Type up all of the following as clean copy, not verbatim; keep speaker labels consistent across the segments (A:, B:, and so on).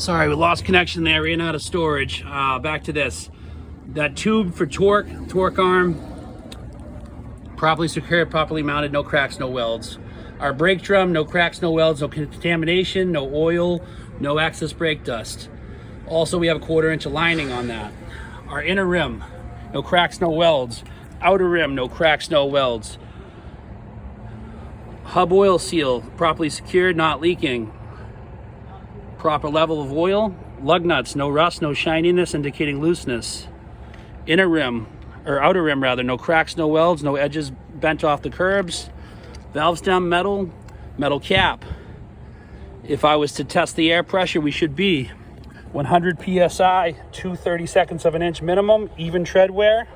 A: Sorry, we lost connection there, ran out of storage. Back to this. That tube for torque arm, properly secured, properly mounted, no cracks, no welds. Our brake drum, no cracks, no welds, no contamination, no oil, no excess brake dust. Also, we have a 1/4 inch of lining on that. Our inner rim, no cracks, no welds. Outer rim, no cracks, no welds. Hub oil seal, properly secured, not leaking. Proper level of oil. Lug nuts, no rust, no shininess, indicating looseness. Inner rim, or outer rim rather, no cracks, no welds, no edges bent off the curbs. Valve stem metal, metal cap. If I was to test the air pressure, we should be 100 PSI, 2/32 of an inch minimum, even tread wear.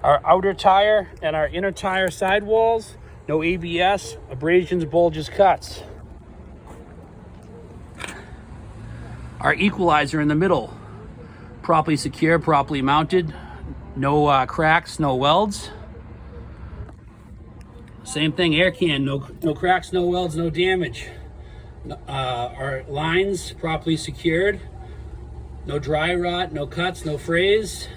A: Our outer tire and our inner tire sidewalls, no ABS, abrasions, bulges, cuts. Our equalizer in the middle, properly secure, properly mounted, no cracks, no welds. Same thing, air can, no cracks, no welds, no damage. Our lines properly secured, no dry rot, no cuts, no frays.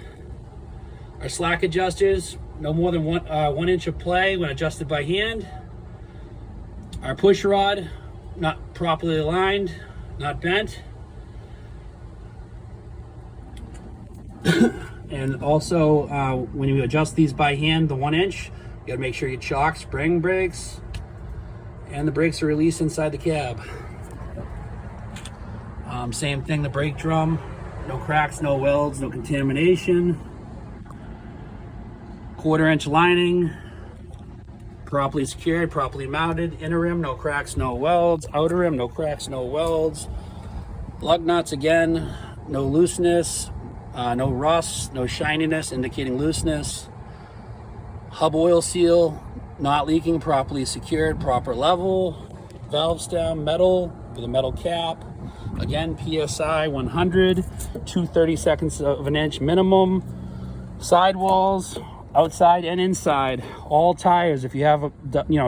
A: Our slack adjusters, no more than 1 inch of play when adjusted by hand. Our push rod, not properly aligned, not bent. And also, when you adjust these by hand, the 1 inch, you gotta make sure your chock, spring brakes, and the brakes are released inside the cab. Same thing, the brake drum, no cracks, no welds, no contamination. 1/4 inch lining, properly secured, properly mounted. Inner rim, no cracks, no welds. Outer rim, no cracks, no welds. Lug nuts, again, no looseness, no rust, no shininess, indicating looseness. Hub oil seal, not leaking, properly secured, proper level. Valve stem, metal with a metal cap. Again, PSI 100, 2/32 of an inch minimum. Sidewalls, outside and inside, all tires. If you have,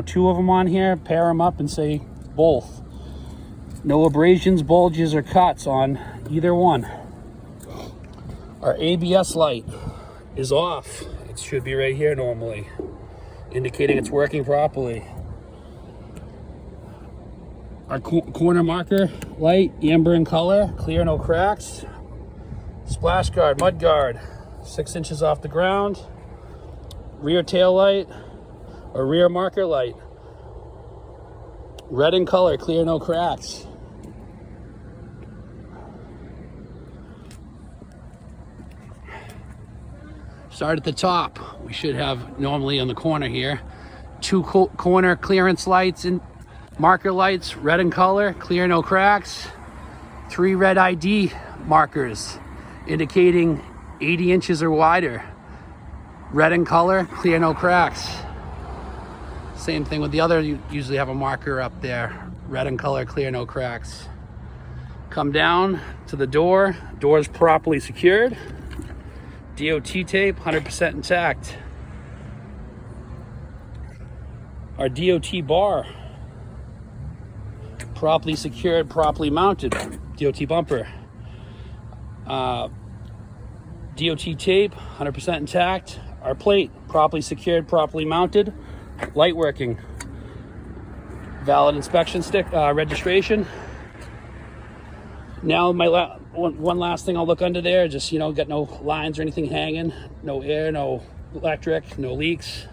A: 2 of them on here, pair them up and say both. No abrasions, bulges, or cuts on either one. Our ABS light is off. It should be right here normally, indicating it's working properly. Our corner marker light, amber in color, clear, no cracks. Splash guard, mud guard, 6 inches off the ground. Rear tail light, or rear marker light, red in color, clear, no cracks. Start at the top. We should have normally on the corner here 2 corner clearance lights and marker lights, red in color, clear, no cracks. 3 red ID markers indicating 80 inches or wider, red in color, clear, no cracks. Same thing with the other, you usually have a marker up there, red in color, clear, no cracks. Come down to the door, door's properly secured. DOT tape, 100% intact. Our DOT bar, properly secured, properly mounted. DOT bumper. DOT tape, 100% intact. Our plate, properly secured, properly mounted. Light working. Valid inspection stick, registration. Now my one last thing I'll look under there, just, got no lines or anything hanging, no air, no electric, no leaks.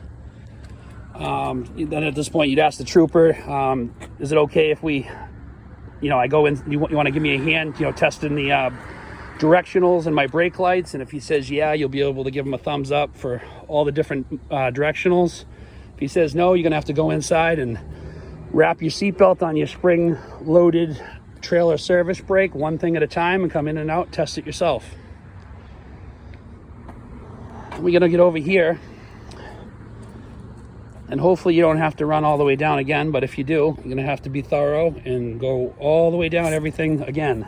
A: Then at this point you'd ask the trooper, is it okay if we, I go in, you want to give me a hand, testing the directionals and my brake lights, and if he says yeah, you'll be able to give him a thumbs up for all the different directionals. If he says no, you're gonna have to go inside and wrap your seatbelt on your spring-loaded trailer service brake, one thing at a time, and come in and out, test it yourself. We're gonna get over here, and hopefully you don't have to run all the way down again, but if you do, you're gonna have to be thorough and go all the way down everything again.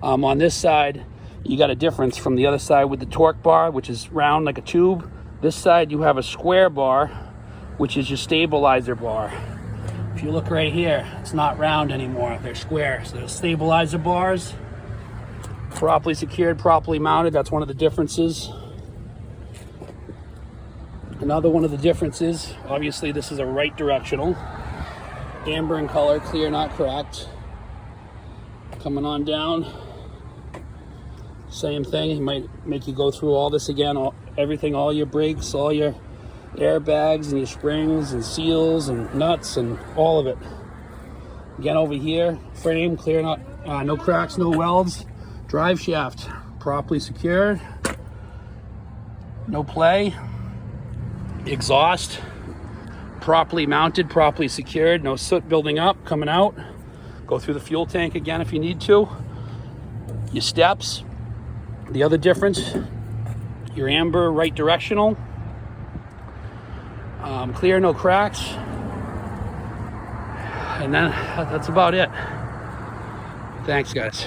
A: On this side, you got a difference from the other side with the torque bar, which is round like a tube. This side you have a square bar, which is your stabilizer bar. If you look right here, it's not round anymore, they're square. So they're stabilizer bars. Properly secured, properly mounted. That's one of the differences. Another one of the differences, obviously this is a right directional. Amber in color, clear, not cracked. Coming on down. Same thing, it might make you go through all this again, everything, all your brakes, all your airbags and your springs and seals and nuts and all of it. Again over here, frame, clear, not, no cracks, no welds. Drive shaft, properly secured. No play. Exhaust, properly mounted, properly secured. No soot building up, coming out. Go through the fuel tank again if you need to. Your steps. The other difference, your amber right directional. Clear, no cracks. And then that's about it. Thanks, guys.